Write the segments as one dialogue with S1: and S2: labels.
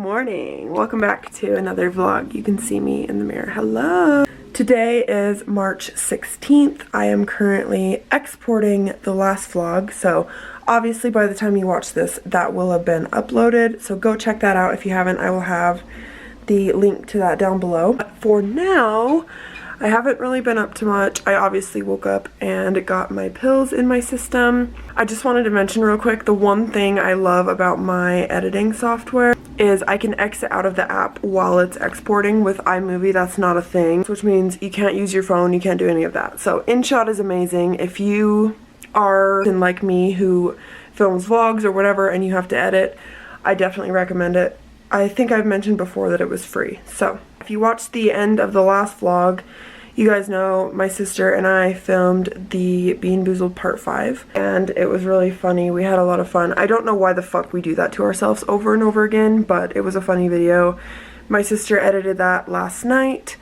S1: morning. Welcome back to another vlog. You can see me in the mirror. Hello. Today is March 16th. I am currently exporting the last vlog, so obviously by the time you watch this, that will have been uploaded. So go check that out if you haven't. I will have the link to that down below. But for now, I haven't really been up to much. I obviously woke up and got my pills in my system. I just wanted to mention real quick, the one thing I love about my editing software is I can exit out of the app while it's exporting. With iMovie, that's not a thing, which means you can't use your phone, you can't do any of that. So InShot is amazing. If you are like me who films vlogs or whatever and you have to edit, I definitely recommend it. I think I've mentioned before that it was free. So if you watched the end of the last vlog, you guys know my sister and I filmed the Bean Boozled Part 5, and it was really funny. We had a lot of fun. I don't know why the fuck we do that to ourselves over and over again, but it was a funny video. My sister edited that last night,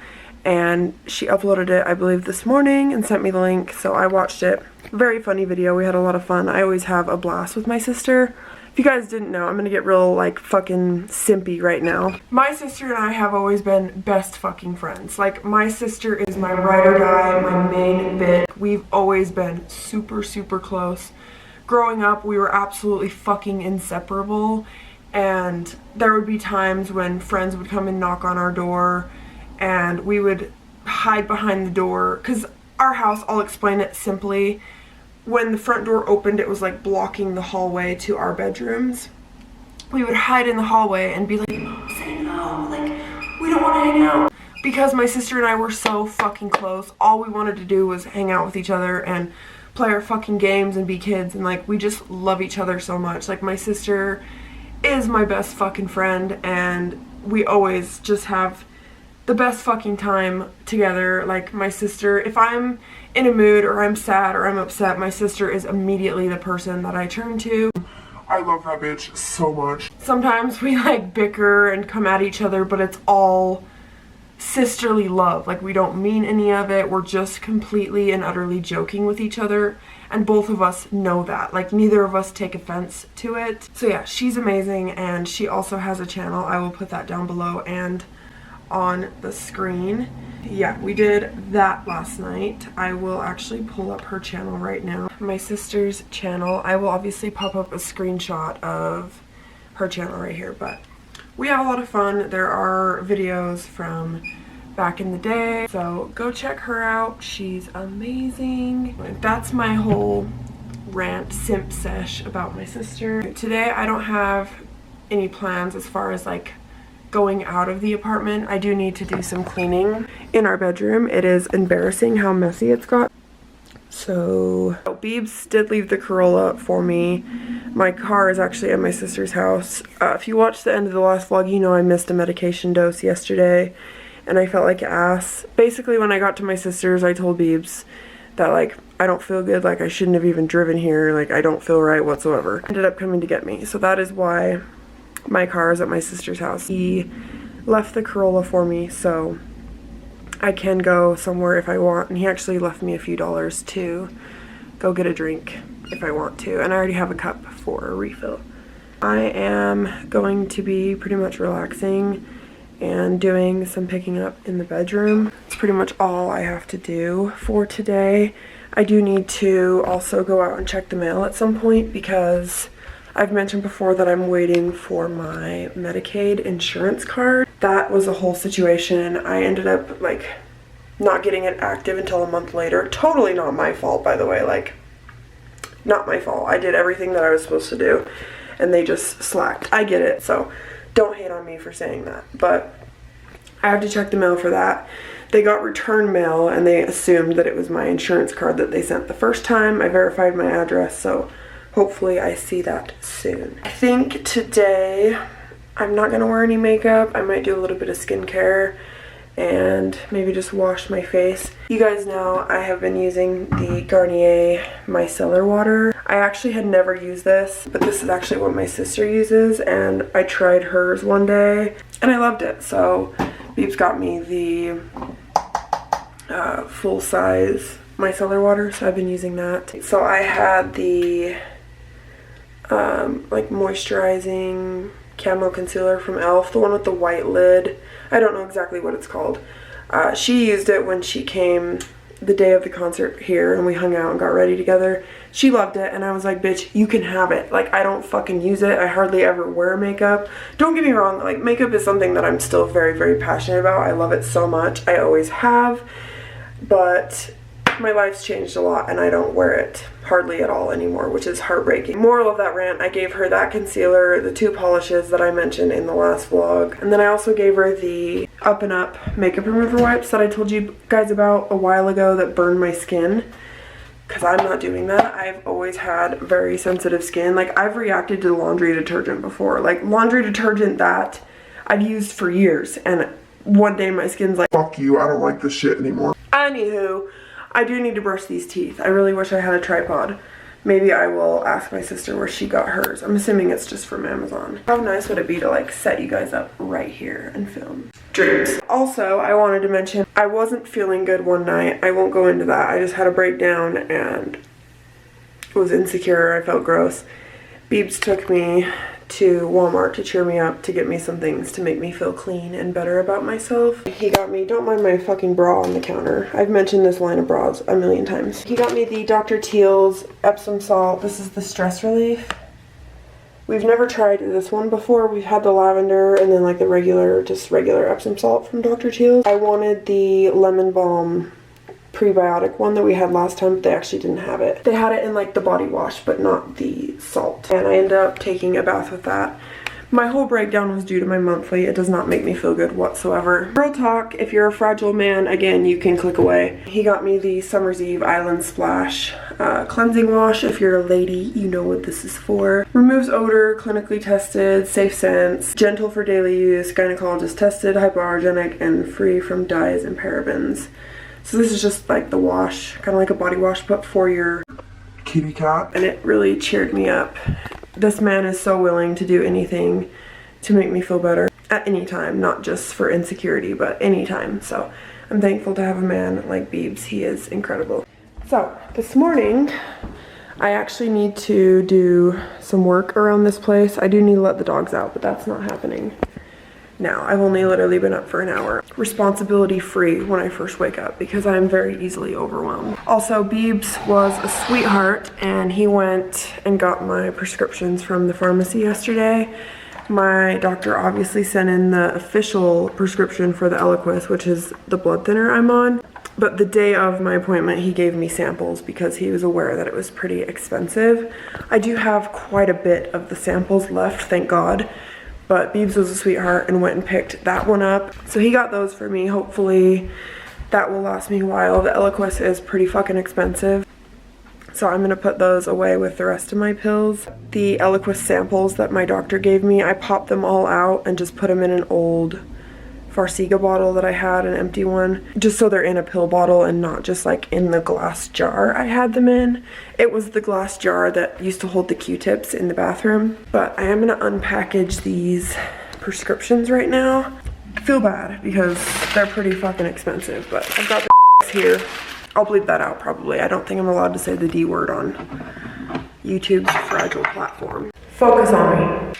S1: and she uploaded it, I believe, this morning and sent me the link, so I watched it. Very funny video. We had a lot of fun. I always have a blast with my sister. If you guys didn't know, I'm gonna get real, like, fucking simpy right now. My sister and I have always been best fucking friends. Like, my sister is my ride or die, my main bitch. We've always been super, super close. Growing up, we were absolutely fucking inseparable. And there would be times when friends would come and knock on our door, and we would hide behind the door. Because our house, I'll explain it simply, when the front door opened, it was like blocking the hallway to our bedrooms. We would hide in the hallway and be like, "Mom, say no, like, we don't want to hang out." Because my sister and I were so fucking close, all we wanted to do was hang out with each other and play our fucking games and be kids, and like, we just love each other so much. Like, my sister is my best fucking friend, and we always just have the best fucking time together. Like, my sister, if I'm in a mood or I'm sad or I'm upset, my sister is immediately the person that I turn to.
S2: I love that bitch so much.
S1: Sometimes we like bicker and come at each other, but it's all sisterly love. Like, we don't mean any of it. We're just completely and utterly joking with each other, and both of us know that. Like, neither of us take offense to it. So yeah, she's amazing, and she also has a channel. I will put that down below and on the screen. Yeah, we did that last night. I will actually pull up her channel right now. My sister's channel. I will obviously pop up a screenshot of her channel right here, but we have a lot of fun. There are videos from back in the day, so go check her out. She's amazing. That's my whole rant, simp sesh about my sister. Today I don't have any plans as far as like going out of the apartment. I do need to do some cleaning in our bedroom. It is embarrassing how messy it's got. So Beebs did leave the Corolla for me. My car is actually at my sister's house. If you watched the end of the last vlog, you know I missed a medication dose yesterday and I felt like ass. Basically, when I got to my sister's, I told Beebs that, like, I don't feel good, like I shouldn't have even driven here, like I don't feel right whatsoever. Ended up coming to get me, so that is why my car is at my sister's house. He left the Corolla for me, so I can go somewhere if I want, and he actually left me a few dollars to go get a drink if I want to, and I already have a cup for a refill. I am going to be pretty much relaxing and doing some picking up in the bedroom. It's pretty much all I have to do for today. I do need to also go out and check the mail at some point, because I've mentioned before that I'm waiting for my Medicaid insurance card. That was a whole situation. I ended up like not getting it active until a month later. Totally not my fault, by the way, like not my fault. I did everything that I was supposed to do and they just slacked. I get it, so don't hate on me for saying that, but I have to check the mail for that. They got return mail and they assumed that it was my insurance card that they sent the first time. I verified my address, so hopefully I see that soon. I think today I'm not gonna wear any makeup. I might do a little bit of skincare and maybe just wash my face. You guys know I have been using the Garnier Micellar Water. I actually had never used this, but this is actually what my sister uses, and I tried hers one day and I loved it. So Beebs got me the full-size micellar water, so I've been using that. So I had the like moisturizing camo concealer from e.l.f., the one with the white lid. I don't know exactly what it's called. She used it when she came the day of the concert here and we hung out and got ready together. She loved it and I was like, bitch, you can have it. Like, I don't fucking use it. I hardly ever wear makeup. Don't get me wrong, like, makeup is something that I'm still very, very passionate about. I love it so much. I always have. But my life's changed a lot and I don't wear it hardly at all anymore, which is heartbreaking. Moral of that rant, I gave her that concealer, the 2 polishes that I mentioned in the last vlog, and then I also gave her the Up and Up makeup remover wipes that I told you guys about a while ago that burned my skin, because I'm not doing that. I've always had very sensitive skin. Like, I've reacted to laundry detergent before, like laundry detergent that I've used for years, and one day my skin's like,
S2: fuck you, I don't like this shit anymore.
S1: Anywho, I do need to brush these teeth. I really wish I had a tripod. Maybe I will ask my sister where she got hers. I'm assuming it's just from Amazon. How nice would it be to like set you guys up right here and film? Dreams. Also, I wanted to mention, I wasn't feeling good one night. I won't go into that. I just had a breakdown and was insecure. I felt gross. Beebs took me to Walmart to cheer me up, to get me some things to make me feel clean and better about myself. He got me, don't mind my fucking bra on the counter. I've mentioned this line of bras a million times. He got me the Dr. Teal's Epsom salt. This is the stress relief. We've never tried this one before. We've had the lavender and then like the regular, just regular Epsom salt from Dr. Teal's. I wanted the lemon balm prebiotic one that we had last time, but they actually didn't have it. They had it in like the body wash, but not the salt. And I ended up taking a bath with that. My whole breakdown was due to my monthly. It does not make me feel good whatsoever. Real talk, if you're a fragile man, again, you can click away. He got me the Summer's Eve Island Splash cleansing wash. If you're a lady, you know what this is for. Removes odor, clinically tested, safe scents, gentle for daily use, gynecologist tested, hypoallergenic, and free from dyes and parabens. So this is just like the wash, kind of like a body wash, but for your
S2: Kitty cat.
S1: And it really cheered me up. This man is so willing to do anything to make me feel better at any time, not just for insecurity, but any time. So I'm thankful to have a man like Beebs. He is incredible. So this morning, I actually need to do some work around this place. I do need to let the dogs out, but that's not happening now. I've only literally been up for an hour. Responsibility free when I first wake up because I'm very easily overwhelmed. Also, Beebs was a sweetheart and he went and got my prescriptions from the pharmacy yesterday. My doctor obviously sent in the official prescription for the Eliquis, which is the blood thinner I'm on. But the day of my appointment, he gave me samples because he was aware that it was pretty expensive. I do have quite a bit of the samples left, thank God. But Beebs was a sweetheart and went and picked that one up. So he got those for me. Hopefully that will last me a while. The Eliquis is pretty fucking expensive. So I'm gonna put those away with the rest of my pills. The Eliquis samples that my doctor gave me, I popped them all out and just put them in an old Farxiga bottle that I had, an empty one, just so they're in a pill bottle and not just like in the glass jar I had them in. It was the glass jar that used to hold the Q-tips in the bathroom. But I am gonna unpackage these prescriptions right now. I feel bad because they're pretty fucking expensive, but I've got the here. I'll bleep that out probably. I don't think I'm allowed to say the D word on YouTube's fragile platform. Focus on me.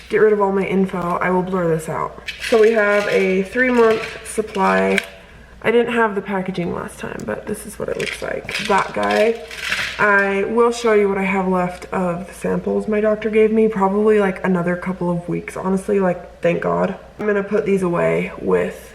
S1: Get rid of all my info. I will blur this out. So we have a 3-month supply. I didn't have the packaging last time, but this is what it looks like. That guy. I will show you what I have left of the samples my doctor gave me. Probably like another couple of weeks, honestly, like thank God. I'm gonna put these away with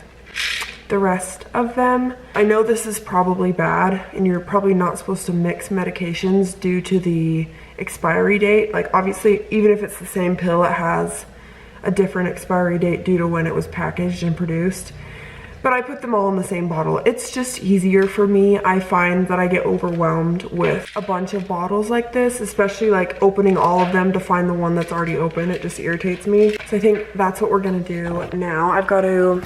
S1: the rest of them. I know this is probably bad and you're probably not supposed to mix medications due to the expiry date. Like obviously, even if it's the same pill, it has a different expiry date due to when it was packaged and produced. But I put them all in the same bottle. It's just easier for me. I find that I get overwhelmed with a bunch of bottles like this, especially like opening all of them to find the one that's already open. It just irritates me. So I think that's what we're gonna do now. I've got to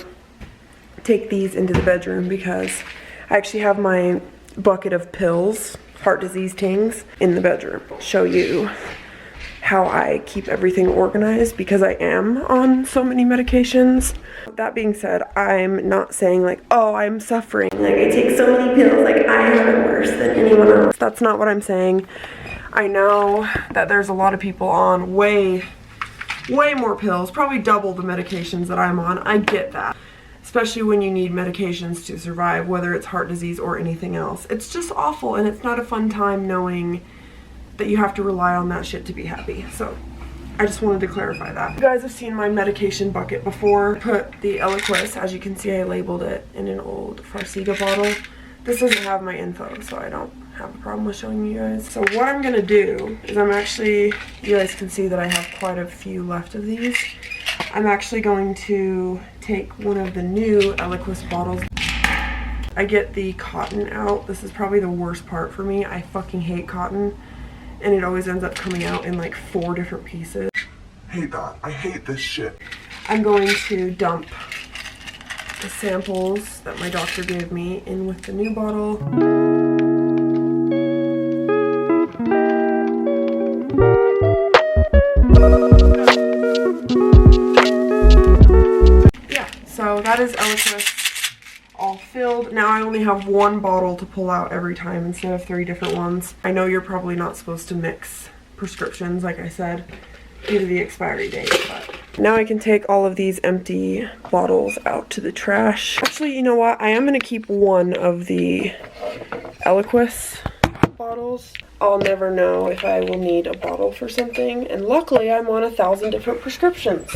S1: take these into the bedroom because I actually have my bucket of pills, heart disease tings, in the bedroom. Show you how I keep everything organized because I am on so many medications. That being said, I'm not saying like, oh, I'm suffering, like I take so many pills, like I have it worse than anyone else. That's not what I'm saying. I know that there's a lot of people on way way more pills, probably double the medications that I'm on. I get that. Especially when you need medications to survive, whether it's heart disease or anything else. It's just awful, and it's not a fun time knowing that you have to rely on that shit to be happy. So I just wanted to clarify that. You guys have seen my medication bucket before. Put the Eliquis, as you can see I labeled it, in an old Farxiga bottle. This doesn't have my info, so I don't have a problem with showing you guys. So what I'm gonna do is you guys can see that I have quite a few left of these. I'm actually going to take one of the new Eliquis bottles. I get the cotton out. This is probably the worst part for me. I fucking hate cotton, and it always ends up coming out in like 4 different pieces.
S2: Hate that. I hate this shit.
S1: I'm going to dump the samples that my doctor gave me in with the new bottle. So that is Eliquis all filled. Now I only have 1 bottle to pull out every time instead of 3 different ones. I know you're probably not supposed to mix prescriptions, like I said, due to the expiry date, but now I can take all of these empty bottles out to the trash. Actually, you know what? I am going to keep one of the Eliquis bottles. I'll never know if I will need a bottle for something, and luckily I'm on 1,000 different prescriptions.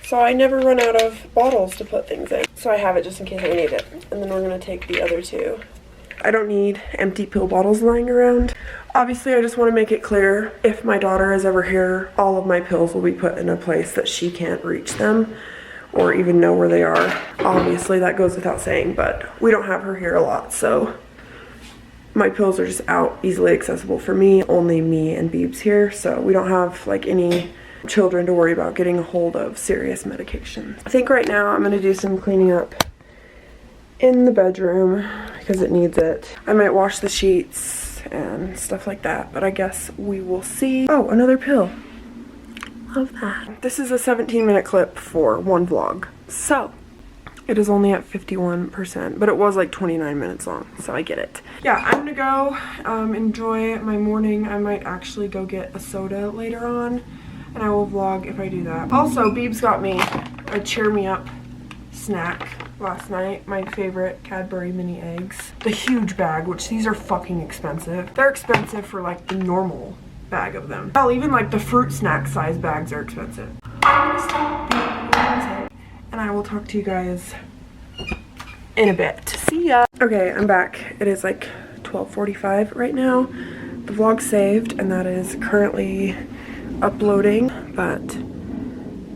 S1: So I never run out of bottles to put things in. So I have it just in case I need it. And then we're gonna take the other 2. I don't need empty pill bottles lying around. Obviously, I just want to make it clear, if my daughter is ever here, all of my pills will be put in a place that she can't reach them or even know where they are. Obviously, that goes without saying, but we don't have her here a lot, so my pills are just out, easily accessible for me. Only me and Beebs here, so we don't have like any children to worry about getting a hold of serious medication. I think right now I'm gonna do some cleaning up in the bedroom because it needs it. I might wash the sheets and stuff like that, but I guess we will see. Oh, another pill. Love that. This is a 17-minute clip for one vlog. So it is only at 51%, but it was like 29 minutes long, so I get it. Yeah, I'm gonna go enjoy my morning. I might actually go get a soda later on, and I will vlog if I do that. Also, Beebs got me a cheer me up snack last night. My favorite Cadbury mini eggs. The huge bag, which these are fucking expensive. They're expensive for like the normal bag of them. Hell, even like the fruit snack size bags are expensive. I'm gonna stop and I will talk to you guys in a bit. See ya. Okay, I'm back. It is like 12:45 right now. The vlog saved, and that is currently uploading, but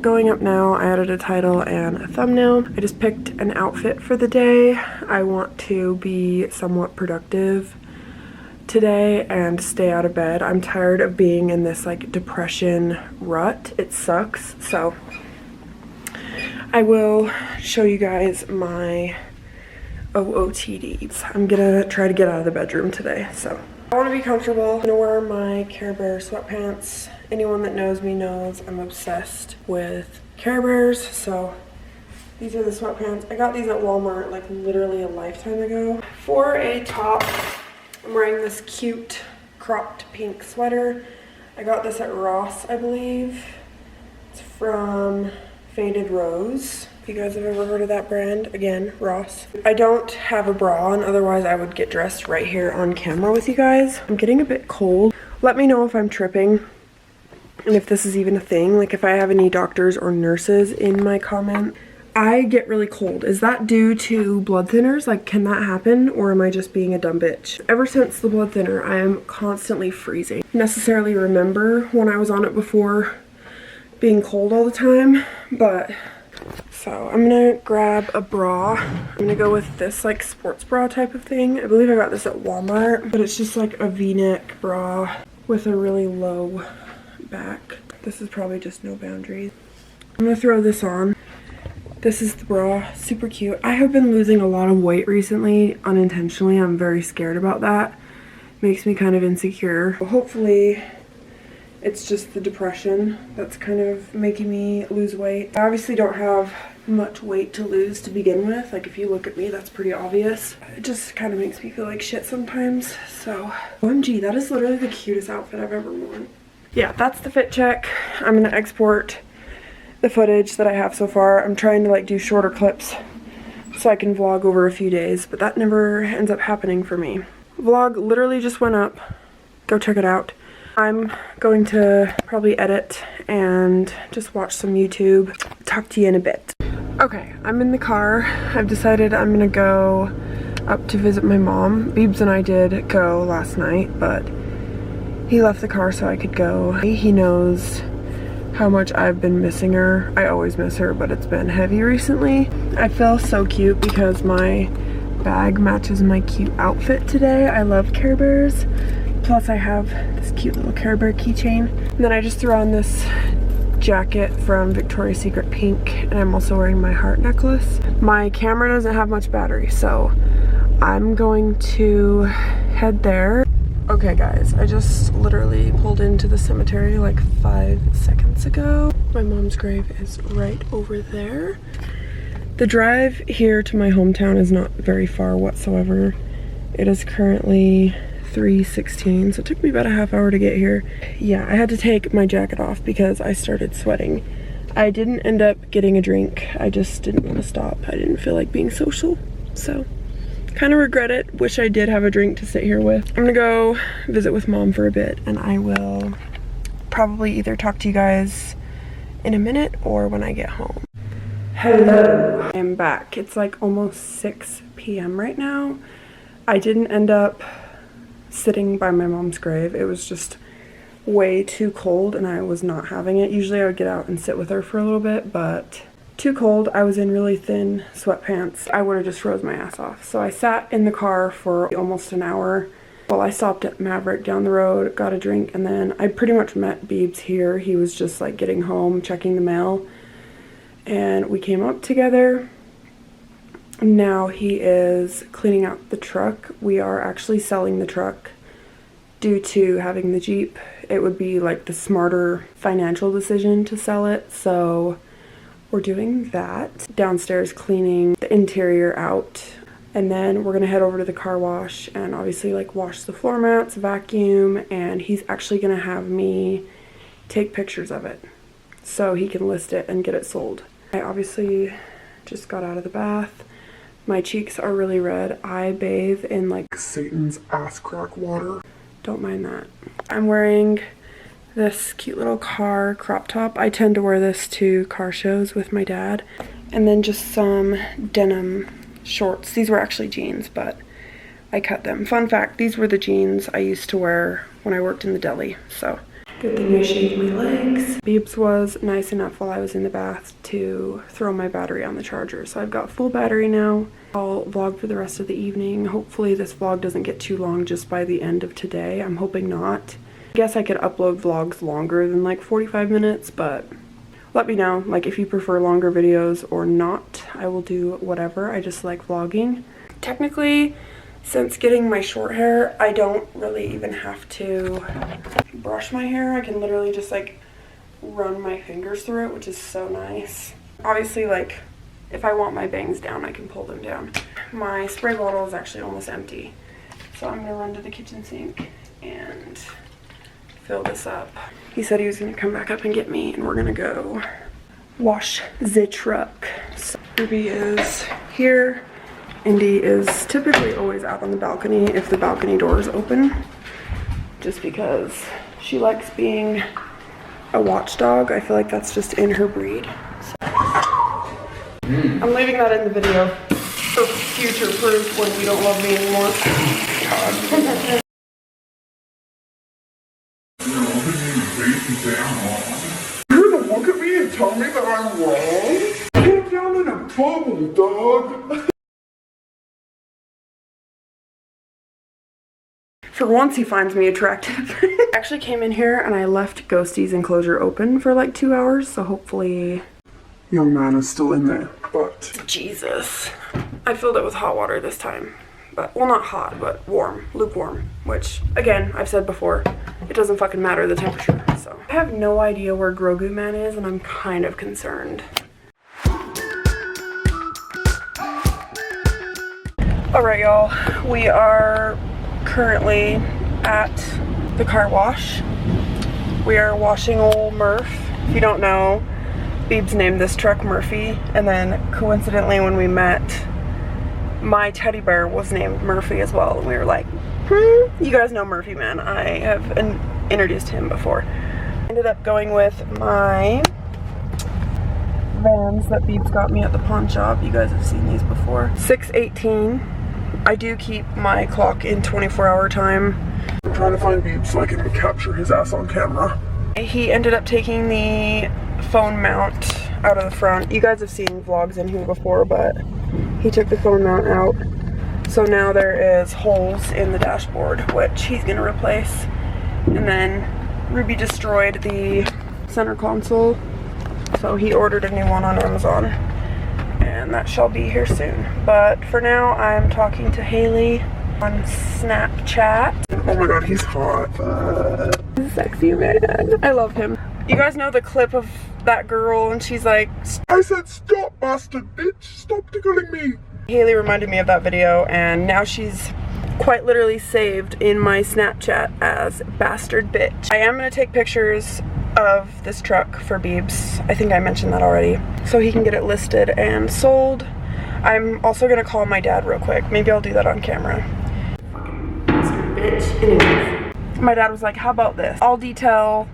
S1: going up now. I added a title and a thumbnail. I just picked an outfit for the day. I want to be somewhat productive today and stay out of bed. I'm tired of being in this like depression rut. It sucks. So I will show you guys my OOTDs. I'm gonna try to get out of the bedroom today. So I want to be comfortable. I'm gonna wear my Care Bear sweatpants. Anyone that knows me knows I'm obsessed with Care Bears, so these are the sweatpants. I got these at Walmart like literally a lifetime ago. For a top, I'm wearing this cute cropped pink sweater. I got this at Ross, I believe. It's from Faded Rose. If you guys have ever heard of that brand, again, Ross. I don't have a bra on, otherwise I would get dressed right here on camera with you guys. I'm getting a bit cold. Let me know if I'm tripping and if this is even a thing. Like if I have any doctors or nurses in my comment. I get really cold. Is that due to blood thinners? Like, can that happen, or am I just being a dumb bitch? Ever since the blood thinner, I am constantly freezing. Necessarily remember when I was on it before being cold all the time, but so I'm gonna grab a bra. I'm gonna go with this like sports bra type of thing. I believe I got this at Walmart, but it's just like a V-neck bra with a really low back. This is probably just no boundaries. I'm gonna throw this on. This is the bra, super cute. I have been losing a lot of weight recently, unintentionally. I'm very scared about that. Makes me kind of insecure. Hopefully it's just the depression that's kind of making me lose weight. I obviously don't have much weight to lose to begin with. Like if you look at me, that's pretty obvious. It just kind of makes me feel like shit sometimes. So OMG, that is literally the cutest outfit I've ever worn. yeah, that's the fit check. I'm gonna export the footage that I have so far. I'm trying to like do shorter clips so I can vlog over a few days, but that never ends up happening for me. Vlog literally just went up. Go check it out. I'm going to probably edit and just watch some YouTube. Talk to you in a bit. Okay, I'm in the car. I've decided I'm gonna go up to visit my mom. Beebs and I did go last night, but he left the car so I could go. He knows how much I've been missing her. I always miss her, but it's been heavy recently. I feel so cute because my bag matches my cute outfit today. I love Care Bears. Plus I have this cute little Care Bear keychain. And then I just threw on this jacket from Victoria's Secret pink, and I'm also wearing my heart necklace. My camera doesn't have much battery, so I'm going to head there. Okay guys, I just literally pulled into the cemetery like 5 seconds ago. My mom's grave is right over there. The drive here to my hometown is not very far whatsoever. It is currently 3:16, so it took me about a half hour to get here. Yeah, I had to take my jacket off because I started sweating. I didn't end up getting a drink. I just didn't want to stop. I didn't feel like being social, so kind of regret it. Wish I did have a drink to sit here with. I'm gonna go visit with mom for a bit, and I will probably either talk to you guys in a minute or when I get home. Hello. I'm back. It's like almost 6 p.m. right now. I didn't end up sitting by my mom's grave. It was just way too cold and I was not having it. Usually I would get out and sit with her for a little bit, but too cold. I was in really thin sweatpants. I would have just froze my ass off. So I sat in the car for almost an hour while I stopped at Maverick down the road, got a drink, and then I pretty much met Beebs here. He was just like getting home, checking the mail, and we came up together. Now he is cleaning out the truck. We are actually selling the truck due to having the Jeep. It would be like the smarter financial decision to sell it, so we're doing that. Downstairs cleaning the interior out, and then we're gonna head over to the car wash and obviously like wash the floor mats, vacuum, and he's actually gonna have me take pictures of it so he can list it and get it sold. I obviously just got out of the bath. My cheeks are really red. I bathe in like
S2: Satan's ass crack water.
S1: Don't mind that. I'm wearing this cute little car crop top. I tend to wear this to car shows with my dad. And then just some denim shorts. These were actually jeans, but I cut them. Fun fact, these were the jeans I used to wear when I worked in the deli, so. Good thing I shaved my legs. Beebs was nice enough while I was in the bath to throw my battery on the charger. So I've got full battery now. I'll vlog for the rest of the evening. Hopefully this vlog doesn't get too long just by the end of today. I'm hoping not. I guess I could upload vlogs longer than like 45 minutes, but let me know like if you prefer longer videos or not. I will do whatever. I just like vlogging. Technically, since getting my short hair, I don't really even have to brush my hair. I can literally just like run my fingers through it, which is so nice. Obviously, like if I want my bangs down, I can pull them down. My spray bottle is actually almost empty, so I'm gonna run to the kitchen sink and fill this up. He said he was gonna come back up and get me, and we're gonna go wash the truck. So Ruby is here. Indy is typically always out on the balcony if the balcony door is open, just because she likes being a watchdog. I feel like that's just in her breed. So. I'm leaving that in the video for future proof when you don't love me anymore. God.
S2: You're gonna look at me and tell me that I'm wrong? Get down in a bubble, dog.
S1: For once, he finds me attractive. I actually came in here and I left Ghostie's enclosure open for like 2 hours, so hopefully...
S2: Young man is still in there, but...
S1: Jesus. I filled it with hot water this time. But, well, not hot, but warm, lukewarm, which, again, I've said before, it doesn't fucking matter the temperature, so. I have no idea where Grogu Man is, and I'm kind of concerned. Alright, y'all, we are currently at the car wash. We are washing old Murph. If you don't know, Beebs named this truck Murphy, and then coincidentally when we met, my teddy bear was named Murphy as well. And we were like, you guys know Murphy, man. I have introduced him before. Ended up going with my Vans that Beebs got me at the pawn shop. You guys have seen these before. 6:18. I do keep my clock in 24-hour time.
S2: I'm trying to find Beebs so I can capture his ass on camera.
S1: He ended up taking the phone mount out of the front. You guys have seen vlogs in here before, but he took the phone mount out. So now there is holes in the dashboard, which he's gonna replace. And then Ruby destroyed the center console, so he ordered a new one on Amazon. And that shall be here soon. But for now, I'm talking to Haley on Snapchat.
S2: Oh my god, he's hot.
S1: Sexy man. I love him. You guys know the clip of that girl and she's like,
S2: I said stop, bastard bitch. Stop tickling me.
S1: Haley reminded me of that video, and now she's quite literally saved in my Snapchat as bastard bitch. I am going to take pictures of this truck for Beebs. I think I mentioned that already. So he can get it listed and sold. I'm also going to call my dad real quick. Maybe I'll do that on camera. Fucking bastard bitch. Anyways. My dad was like, how about this? I'll detail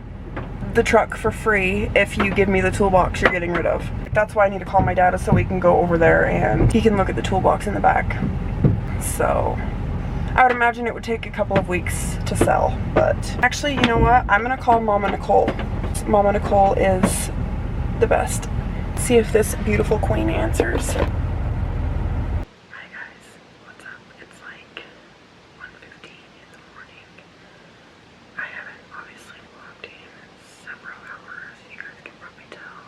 S1: the truck for free if you give me the toolbox you're getting rid of. That's why I need to call my dad, so we can go over there and he can look at the toolbox in the back. So I would imagine it would take a couple of weeks to sell, but actually, you know what? I'm gonna call Mama Nicole. Mama Nicole is the best. See if this beautiful queen answers. Hi guys, what's up? It's like 1:15 in the morning. I haven't obviously vlogged in several hours. You guys can probably tell.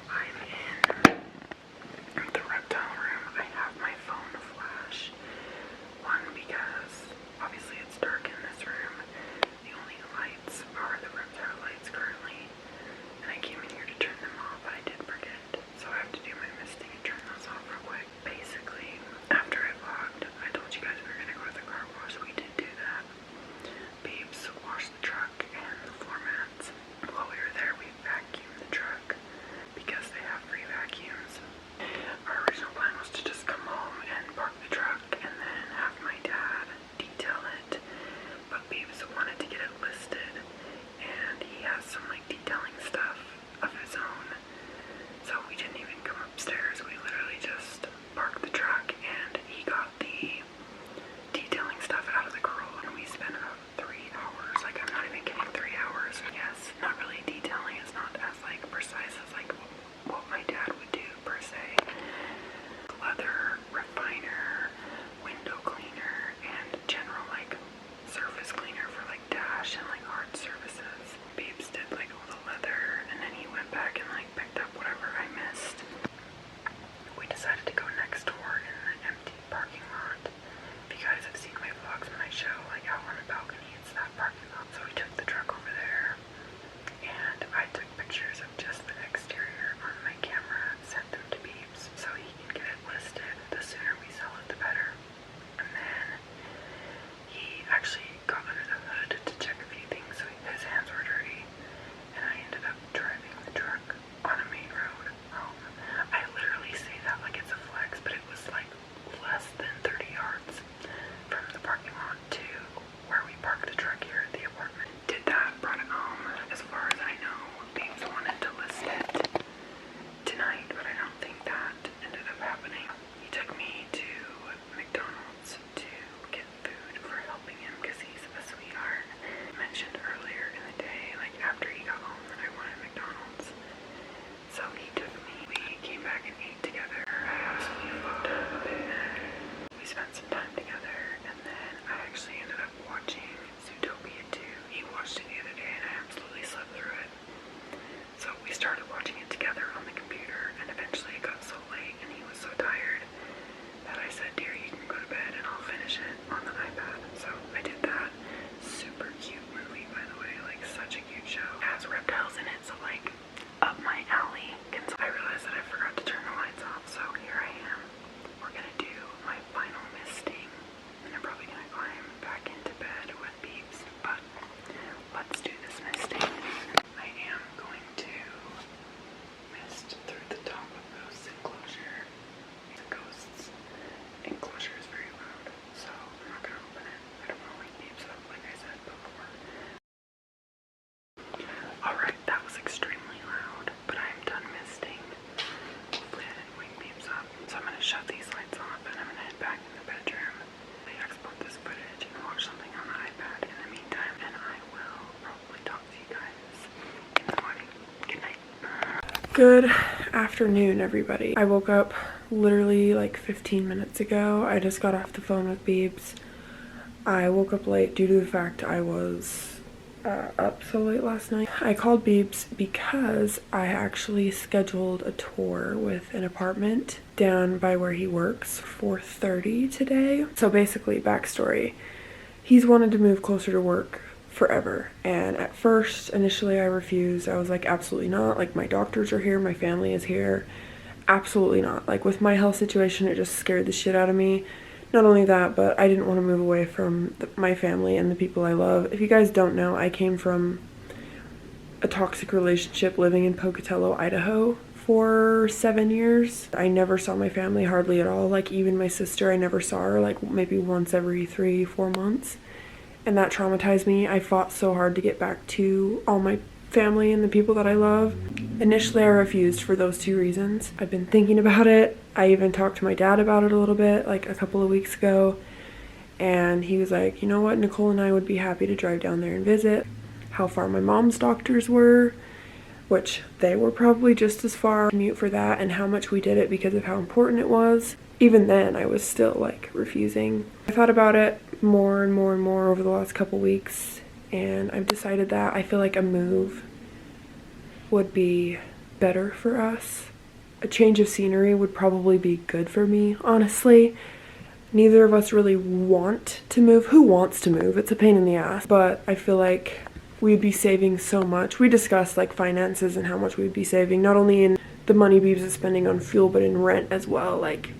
S1: I'm in the reptile room. I have my phone flash. One, because obviously it's dark in this room. The only lights are the reptile lights currently. And I came in here to turn them off, but I did forget. So I have to do my misting and turn those off real Good afternoon, everybody. I woke up literally like 15 minutes ago. I just got off the phone with Beebs. I woke up late due to the fact I was up so late last night. I called Beebs because I actually scheduled a tour with an apartment down by where he works for 4:30 today. So basically, backstory, he's wanted to move closer to work forever, and at first, initially I refused. I was like, absolutely not. Like, my doctors are here, my family is here, absolutely not. Like, with my health situation, it just scared the shit out of me. Not only that, but I didn't want to move away from my family and the people I love. If you guys don't know, I came from a toxic relationship living in Pocatello, Idaho for 7 years. I never saw my family hardly at all. Like, even my sister, I never saw her, like maybe once every 3-4 months. And that traumatized me. I fought so hard to get back to all my family and the people that I love. Initially, I refused for those 2 reasons. I've been thinking about it. I even talked to my dad about it a little bit, like a couple of weeks ago. And he was like, you know what, Nicole and I would be happy to drive down there and visit. How far my mom's doctors were, which they were probably just as far. Commute for that, and how much we did it because of how important it was. Even then, I was still like refusing. I thought about it more and more and more over the last couple weeks, and I've decided that I feel like a move would be better for us. A change of scenery would probably be good for me, honestly. Neither of us really want to move. Who wants to move? It's a pain in the ass, but I feel like we'd be saving so much. We discussed like finances and how much we'd be saving, not only in the money Beebs is spending on fuel, but in rent as well. Like,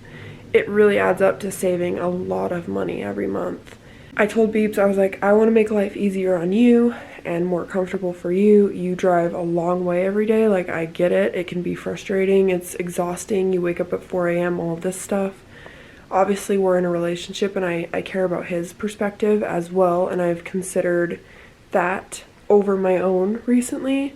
S1: it really adds up to saving a lot of money every month. I told Beebs, I was like, I want to make life easier on you and more comfortable for you. You drive a long way every day. Like, I get it. It can be frustrating. It's exhausting. You wake up at 4 a.m., all of this stuff. Obviously, we're in a relationship, and I care about his perspective as well, and I've considered that over my own recently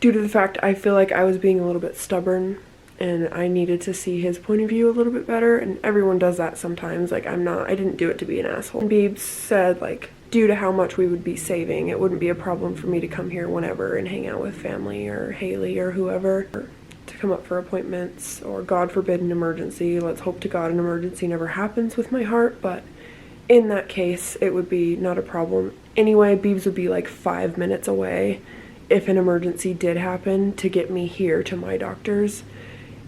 S1: due to the fact I feel like I was being a little bit stubborn and I needed to see his point of view a little bit better, and everyone does that sometimes. Like, I didn't do it to be an asshole. And Beebs said, like, due to how much we would be saving, it wouldn't be a problem for me to come here whenever and hang out with family or Haley or whoever, or to come up for appointments, or God forbid an emergency. Let's hope to God an emergency never happens with my heart, but in that case, it would be not a problem. Anyway, Beebs would be like 5 minutes away if an emergency did happen to get me here to my doctor's.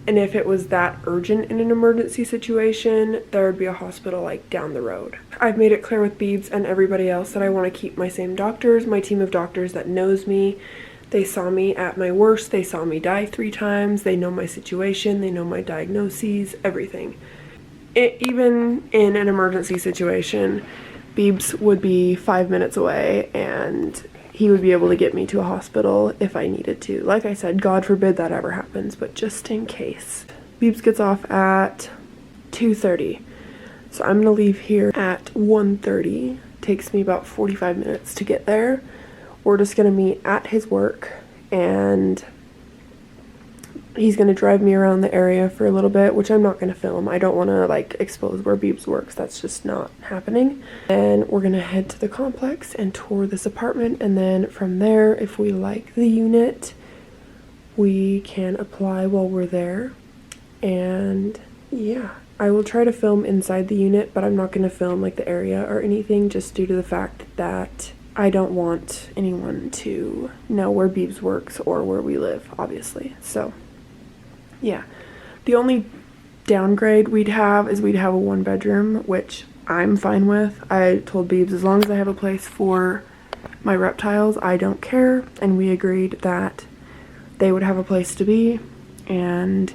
S1: And if it was that urgent in an emergency situation, there would be a hospital like down the road. I've made it clear with Beebs and everybody else that I want to keep my same doctors, my team of doctors that knows me. They saw me at my worst. They saw me die 3 times. They know my situation. They know my diagnoses, everything. Even in an emergency situation, Beebs would be 5 minutes away, and he would be able to get me to a hospital if I needed to. Like I said, God forbid that ever happens, but just in case. Beebs gets off at 2:30, so I'm gonna leave here at 1:30. Takes me about 45 minutes to get there. We're just gonna meet at his work, and he's gonna drive me around the area for a little bit, which I'm not gonna film. I don't wanna like expose where Beebs works. That's just not happening. And we're gonna head to the complex and tour this apartment, and then from there, if we like the unit, we can apply while we're there. And yeah, I will try to film inside the unit, but I'm not gonna film like the area or anything, just due to the fact that I don't want anyone to know where Beebs works or where we live, obviously. So yeah, the only downgrade we'd have is we'd have a 1-bedroom, which I'm fine with. I told Beebs as long as I have a place for my reptiles, I don't care, and we agreed that they would have a place to be. And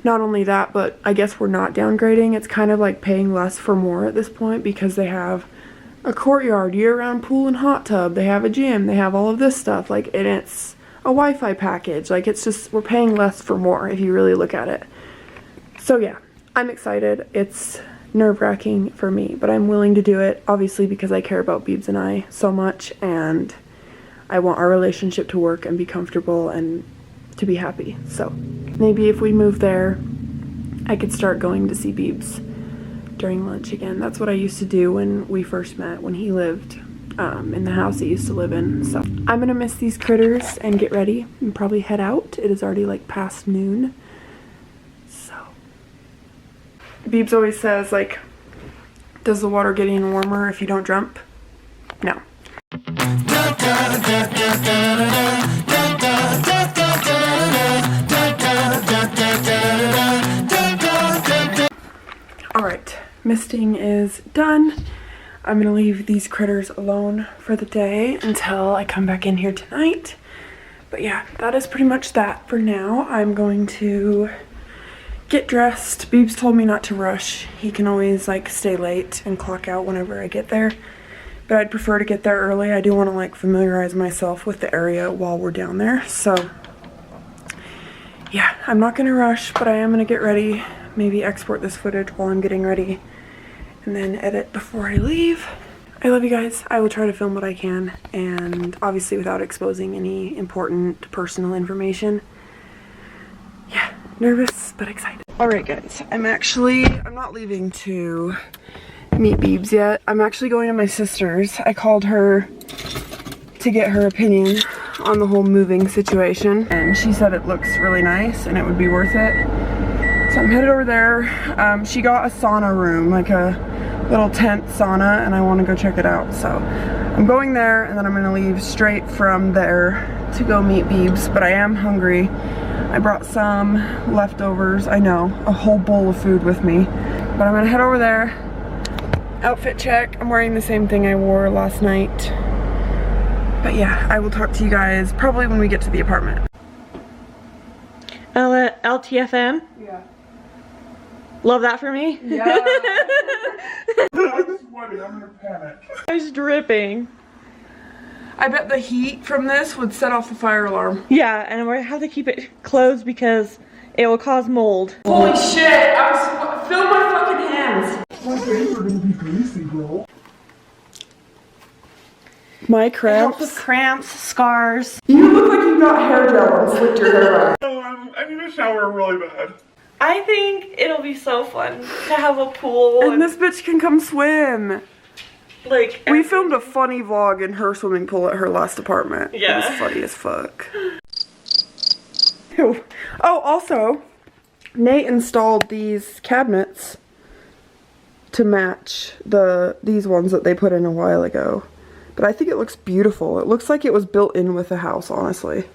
S1: not only that, but I guess we're not downgrading. It's kind of like paying less for more at this point, because they have a courtyard, year-round pool and hot tub, they have a gym, they have all of this stuff, like, and it's a Wi-Fi package. Like, it's just, we're paying less for more if you really look at it. So yeah, I'm excited. It's nerve-wracking for me, but I'm willing to do it, obviously, because I care about Beebs and I so much, and I want our relationship to work and be comfortable and to be happy. So maybe if we move there, I could start going to see Beebs during lunch again. That's what I used to do when we first met, when he lived in the house he used to live in. So I'm gonna miss these critters and get ready and probably head out. It is already like past noon. So Beebs always says, like, does the water get any warmer if you don't jump? No. Alright, misting is done. I'm gonna leave these critters alone for the day until I come back in here tonight. But yeah, that is pretty much that for now. I'm going to get dressed. Beebs told me not to rush. He can always like stay late and clock out whenever I get there. But I'd prefer to get there early. I do want to like familiarize myself with the area while we're down there. So yeah, I'm not gonna rush, but I am gonna get ready. Maybe export this footage while I'm getting ready and then edit before I leave. I love you guys. I will try to film what I can, and obviously without exposing any important personal information. Yeah, nervous but excited. Alright guys, I'm not leaving to meet Beebs yet. I'm actually going to my sister's. I called her to get her opinion on the whole moving situation, and she said it looks really nice and it would be worth it. So I'm headed over there. She got a sauna room, like a little tent sauna, and I want to go check it out. So I'm going there, and then I'm going to leave straight from there to go meet Beebs. But I am hungry. I brought some leftovers. I know, a whole bowl of food with me. But I'm going to head over there. Outfit check. I'm wearing the same thing I wore last night. But yeah, I will talk to you guys probably when we get to the apartment.
S3: LTFM?
S1: Yeah.
S3: Love that for me?
S1: Yeah.
S2: I'm sweating, I'm gonna panic.
S3: I was dripping.
S1: I bet the heat from this would set off the fire alarm.
S3: Yeah, and we have to keep it closed because it will cause mold.
S1: Holy shit! Fill my fucking hands!
S2: My hands are gonna be greasy, bro.
S1: My
S3: It helps with
S1: cramps.
S3: cramps, scars.
S1: You look like you got hair gel and slicked your hair back.
S2: Oh, I need a shower really bad.
S3: I think it'll be so fun to have a pool
S1: And this bitch can come swim.
S3: like
S1: We filmed a funny vlog in her swimming pool at her last apartment.
S3: Yeah.
S1: It was funny as fuck. Ew. Oh, also, Nate installed these cabinets to match these ones that they put in a while ago. But I think it looks beautiful. It looks like it was built in with the house, honestly.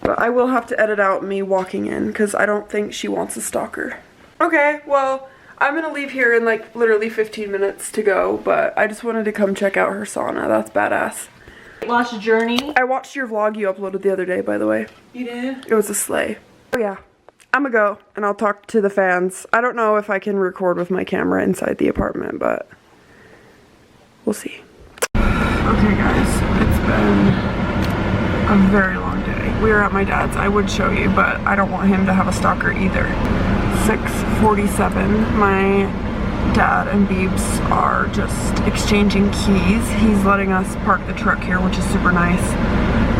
S1: But I will have to edit out me walking in because I don't think she wants a stalker. Okay, well, I'm gonna leave here in like literally 15 minutes to go, but I just wanted to come check out her sauna. That's badass.
S3: Lost Journey.
S1: I watched your vlog you uploaded the other day, by the way.
S3: You did?
S1: It was a sleigh. Oh yeah, I'm gonna go and I'll talk to the fans. I don't know if I can record with my camera inside the apartment, but we'll see. Okay guys, it's been a very long day. We were at my dad's. I would show you, but I don't want him to have a stalker either. 6:47. My dad and Beebs are just exchanging keys. He's letting us park the truck here, which is super nice,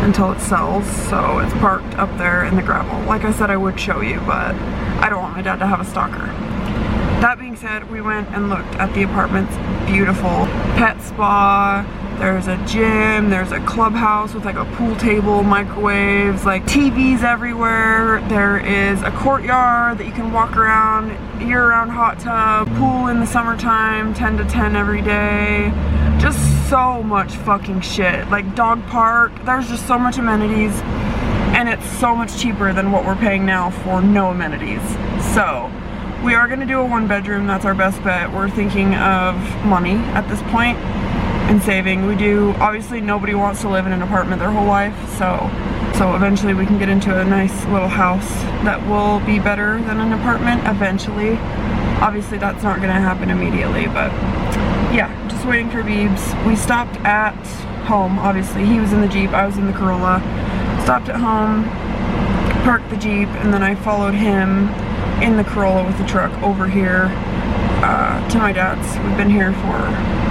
S1: until it sells. So it's parked up there in the gravel. Like I said, I would show you, but I don't want my dad to have a stalker. That being said, we went and looked at the apartment's beautiful pet spa. There's a gym, there's a clubhouse with like a pool table, microwaves, like TVs everywhere. There is a courtyard that you can walk around, year-round hot tub, pool in the summertime, 10 to 10 every day. Just so much fucking shit. Like dog park, there's just so much amenities, and it's so much cheaper than what we're paying now for no amenities. So we are gonna do a 1-bedroom, that's our best bet. We're thinking of money at this point and saving. We do, obviously nobody wants to live in an apartment their whole life, so eventually we can get into a nice little house that will be better than an apartment eventually. Obviously that's not gonna happen immediately, but yeah, just waiting for Beebs. We stopped at home, obviously. He was in the Jeep, I was in the Corolla. Stopped at home, parked the Jeep, and then I followed him in the Corolla with the truck over here to my dad's. We've been here for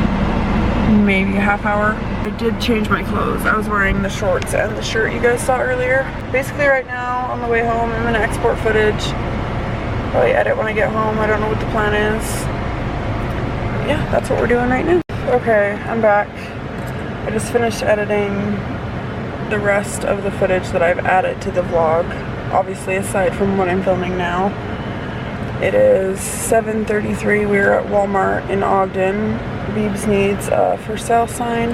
S1: maybe a half hour. I did change my clothes. I was wearing the shorts and the shirt you guys saw earlier. Basically right now, on the way home, I'm gonna export footage. Probably edit when I get home. I don't know what the plan is. Yeah, that's what we're doing right now. Okay, I'm back. I just finished editing the rest of the footage that I've added to the vlog, obviously aside from what I'm filming now. It is 7:33. We're at Walmart in Ogden. Beebs needs a for sale sign.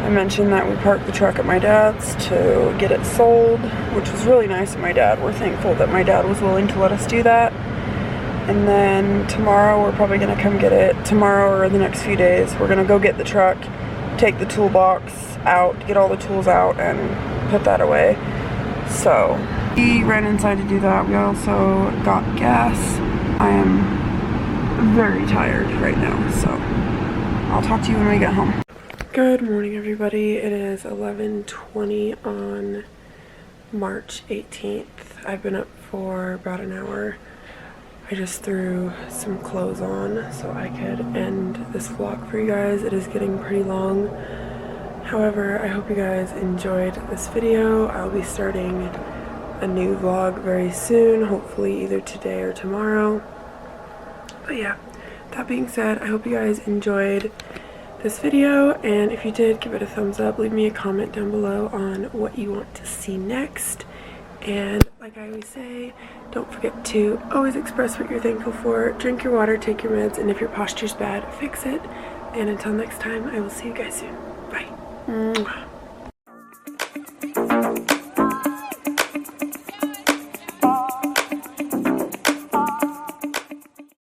S1: I mentioned that we parked the truck at my dad's to get it sold, which was really nice of my dad. We're thankful that my dad was willing to let us do that. And then tomorrow we're probably going to come get it. Tomorrow or the next few days we're going to go get the truck, take the toolbox out, get all the tools out, and put that away. So we ran inside to do that. We also got gas. I am very tired right now, so I'll talk to you when we get home. Good morning, everybody. It is 11:20 on March 18th. I've been up for about an hour. I just threw some clothes on so I could end this vlog for you guys. It is getting pretty long. However, I hope you guys enjoyed this video. I'll be starting a new vlog very soon, hopefully either today or tomorrow. But yeah, that being said, I hope you guys enjoyed this video, and if you did, give it a thumbs up. Leave me a comment down below on what you want to see next. And like I always say, don't forget to always express what you're thankful for. Drink your water, take your meds, and if your posture's bad, fix it. And until next time, I will see you guys soon. Bye. Mwah.